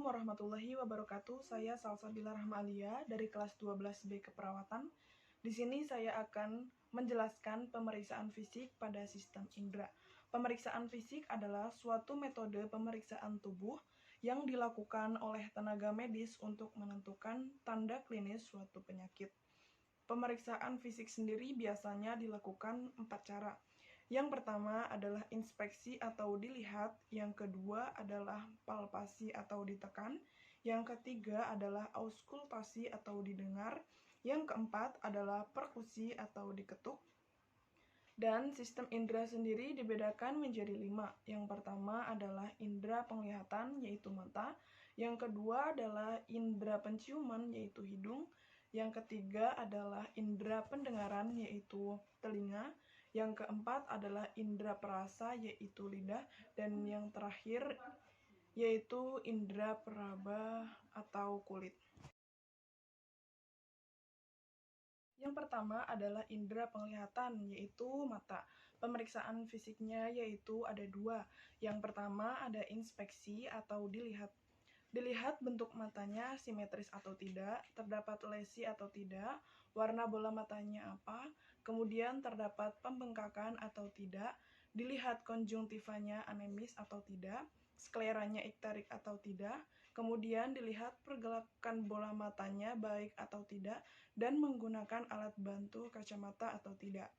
warahmatullahi wabarakatuh. Saya Salsabila Rahmalia dari kelas 12B Keperawatan. Di sini saya akan menjelaskan pemeriksaan fisik pada sistem indera. Pemeriksaan fisik adalah suatu metode pemeriksaan tubuh yang dilakukan oleh tenaga medis untuk menentukan tanda klinis suatu penyakit. Pemeriksaan fisik sendiri biasanya dilakukan 4 cara. Yang pertama adalah inspeksi atau dilihat, yang kedua adalah palpasi atau ditekan, yang ketiga adalah auskultasi atau didengar, yang keempat adalah perkusi atau diketuk. Dan sistem indera sendiri dibedakan menjadi 5. Yang pertama adalah indera penglihatan, yaitu mata. Yang kedua adalah indera penciuman, yaitu hidung. Yang ketiga adalah indera pendengaran, yaitu telinga. Yang keempat adalah indera perasa, yaitu lidah. Dan yang terakhir yaitu indera peraba atau kulit. Yang pertama adalah indera penglihatan, yaitu mata. Pemeriksaan fisiknya yaitu ada 2. Yang pertama ada inspeksi atau dilihat. Dilihat bentuk matanya simetris atau tidak, terdapat lesi atau tidak, warna bola matanya apa, kemudian terdapat pembengkakan atau tidak, dilihat konjungtivanya anemis atau tidak, skleranya ikterik atau tidak, kemudian dilihat pergerakan bola matanya baik atau tidak, dan menggunakan alat bantu kacamata atau tidak.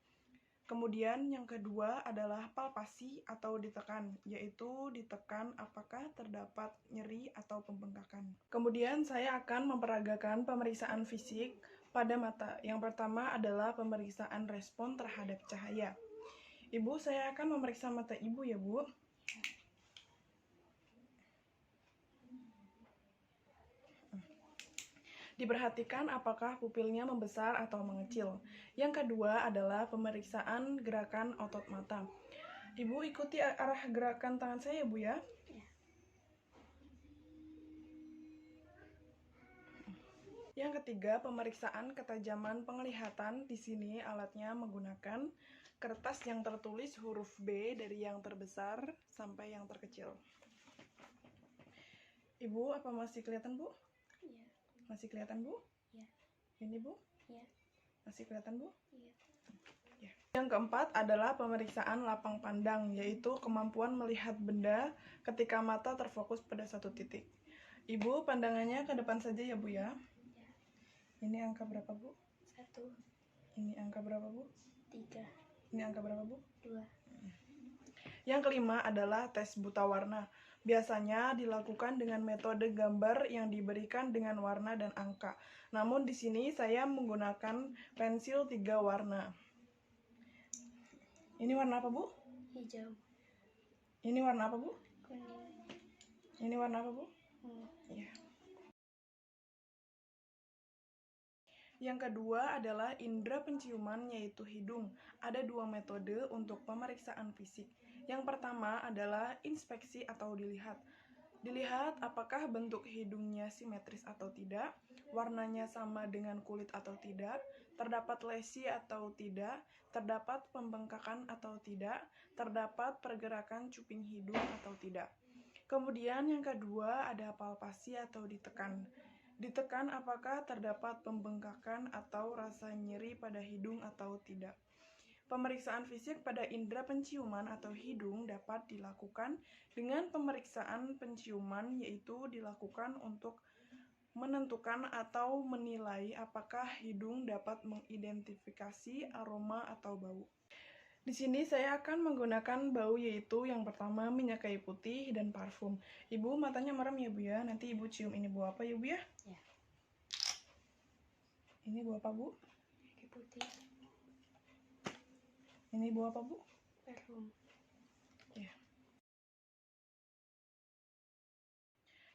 Kemudian yang kedua adalah palpasi atau ditekan, yaitu ditekan apakah terdapat nyeri atau pembengkakan. Kemudian saya akan memperagakan pemeriksaan fisik pada mata. Yang pertama adalah pemeriksaan respon terhadap cahaya. Ibu, saya akan memeriksa mata Ibu ya, Bu. Diperhatikan apakah pupilnya membesar atau mengecil. Yang kedua adalah pemeriksaan gerakan otot mata. Ibu ikuti arah gerakan tangan saya, Bu ya. Yang ketiga, pemeriksaan ketajaman penglihatan. Di sini alatnya menggunakan kertas yang tertulis huruf B dari yang terbesar sampai yang terkecil. Ibu, apa masih kelihatan, Bu? Iya. Masih kelihatan, Bu? Iya. Ini, Bu? Iya. Masih kelihatan, Bu? Iya. Ya. Yang keempat adalah pemeriksaan lapang pandang, yaitu kemampuan melihat benda ketika mata terfokus pada satu titik. Ibu, pandangannya ke depan saja ya, Bu ya. Ya. Ini angka berapa, Bu? 1. Ini angka berapa, Bu? 3. Ini angka berapa, Bu? 2. Yang kelima adalah tes buta warna. Biasanya dilakukan dengan metode gambar yang diberikan dengan warna dan angka. Namun di sini saya menggunakan pensil 3 warna. Ini warna apa, Bu? Hijau. Ini warna apa, Bu? Kuning. Ini warna apa, Bu? Iya. Yang kedua adalah indera penciuman, yaitu hidung. Ada 2 metode untuk pemeriksaan fisik. Yang pertama adalah inspeksi atau dilihat. Dilihat apakah bentuk hidungnya simetris atau tidak, warnanya sama dengan kulit atau tidak, terdapat lesi atau tidak, terdapat pembengkakan atau tidak, terdapat pergerakan cuping hidung atau tidak. Kemudian yang kedua ada palpasi atau ditekan. Ditekan apakah terdapat pembengkakan atau rasa nyeri pada hidung atau tidak. Pemeriksaan fisik pada indera penciuman atau hidung dapat dilakukan dengan pemeriksaan penciuman, yaitu dilakukan untuk menentukan atau menilai apakah hidung dapat mengidentifikasi aroma atau bau. Di sini saya akan menggunakan bau, yaitu yang pertama minyak kayu putih dan parfum. Ibu, matanya merem ya, Bu ya. Nanti Ibu cium. Ini bau apa ya, Bu ya? Ya. Ini bau apa, Bu? Kayu putih. Ini bau apa, Bu? Parfum. Ya.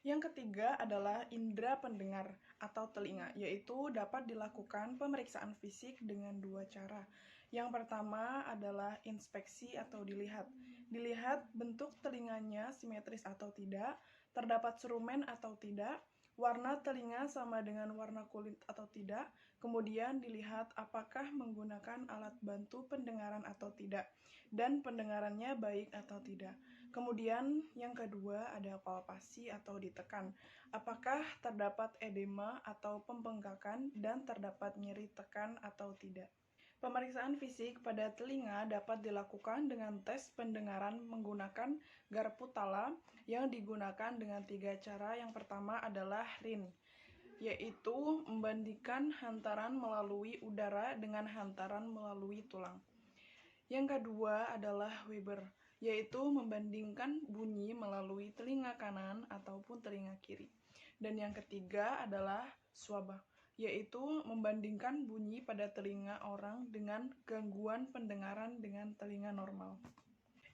Yang ketiga adalah indera pendengar atau telinga, yaitu dapat dilakukan pemeriksaan fisik dengan 2 cara. Yang pertama adalah inspeksi atau dilihat. Dilihat bentuk telinganya simetris atau tidak, terdapat serumen atau tidak, warna telinga sama dengan warna kulit atau tidak, kemudian dilihat apakah menggunakan alat bantu pendengaran atau tidak, dan pendengarannya baik atau tidak. Kemudian yang kedua ada palpasi atau ditekan. Apakah terdapat edema atau pembengkakan dan terdapat nyeri tekan atau tidak? Pemeriksaan fisik pada telinga dapat dilakukan dengan tes pendengaran menggunakan garpu tala yang digunakan dengan 3 cara. Yang pertama adalah RIN, yaitu membandingkan hantaran melalui udara dengan hantaran melalui tulang. Yang kedua adalah Weber, yaitu membandingkan bunyi melalui telinga kanan ataupun telinga kiri. Dan yang ketiga adalah Swabah, yaitu membandingkan bunyi pada telinga orang dengan gangguan pendengaran dengan telinga normal.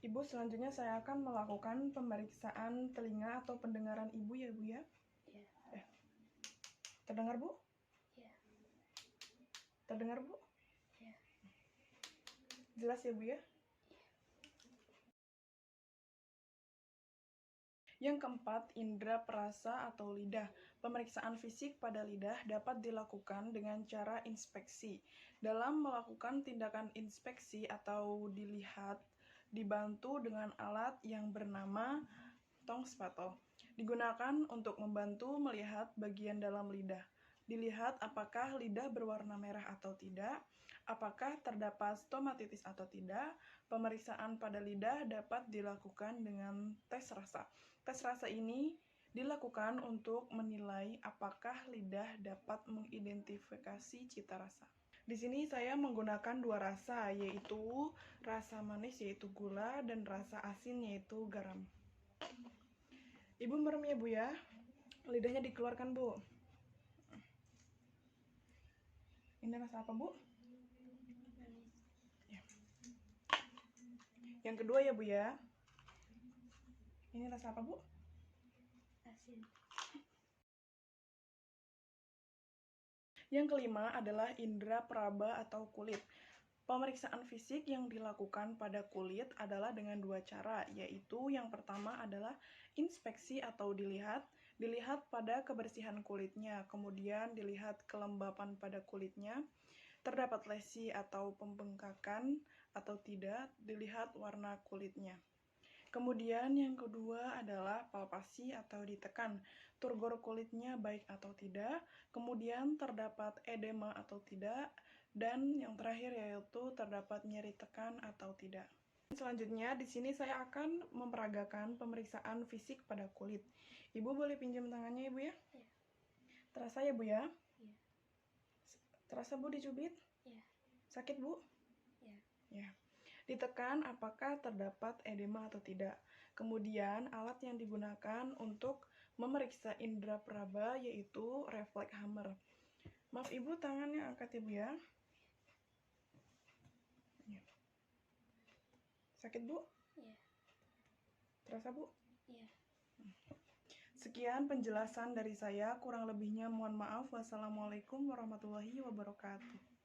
Ibu, selanjutnya saya akan melakukan pemeriksaan telinga atau pendengaran Ibu ya, Bu ya. Ya. Terdengar, Bu? Ya. Terdengar, Bu? Ya. Jelas ya, Bu ya? Yang keempat, indera perasa atau lidah. Pemeriksaan fisik pada lidah dapat dilakukan dengan cara inspeksi. Dalam melakukan tindakan inspeksi atau dilihat, dibantu dengan alat yang bernama tong spato. Digunakan untuk membantu melihat bagian dalam lidah. Dilihat apakah lidah berwarna merah atau tidak, apakah terdapat stomatitis atau tidak. Pemeriksaan pada lidah dapat dilakukan dengan tes rasa. Tes rasa ini dilakukan untuk menilai apakah lidah dapat mengidentifikasi cita rasa. Di sini saya menggunakan 2 rasa, yaitu rasa manis yaitu gula dan rasa asin yaitu garam. Ibu merem ya, Bu ya. Lidahnya dikeluarkan, Bu. Ini rasa apa, Bu? Manis. Ya. Yang kedua ya, Bu ya. Ini rasa apa, Bu? Asin. Yang kelima adalah indera peraba atau kulit. Pemeriksaan fisik yang dilakukan pada kulit adalah dengan 2 cara, yaitu yang pertama adalah inspeksi atau dilihat pada kebersihan kulitnya, kemudian dilihat kelembapan pada kulitnya, terdapat lesi atau pembengkakan atau tidak, dilihat warna kulitnya. Kemudian yang kedua adalah palpasi atau ditekan, turgor kulitnya baik atau tidak, kemudian terdapat edema atau tidak, dan yang terakhir yaitu terdapat nyeri tekan atau tidak. Selanjutnya di sini saya akan memperagakan pemeriksaan fisik pada kulit. Ibu boleh pinjam tangannya, Ibu ya? Ya. Terasa ya, Bu ya? Ya. Terasa, Bu, dicubit? Ya. Sakit, Bu? Ya. Ya. Ditekan apakah terdapat edema atau tidak. Kemudian alat yang digunakan untuk memeriksa indera peraba yaitu refleks hammer. Maaf Ibu, tangannya angkat Ibu ya. Sakit, Bu? Ya. Terasa, Bu? Ya. Sekian penjelasan dari saya, kurang lebihnya mohon maaf. Wassalamualaikum warahmatullahi wabarakatuh.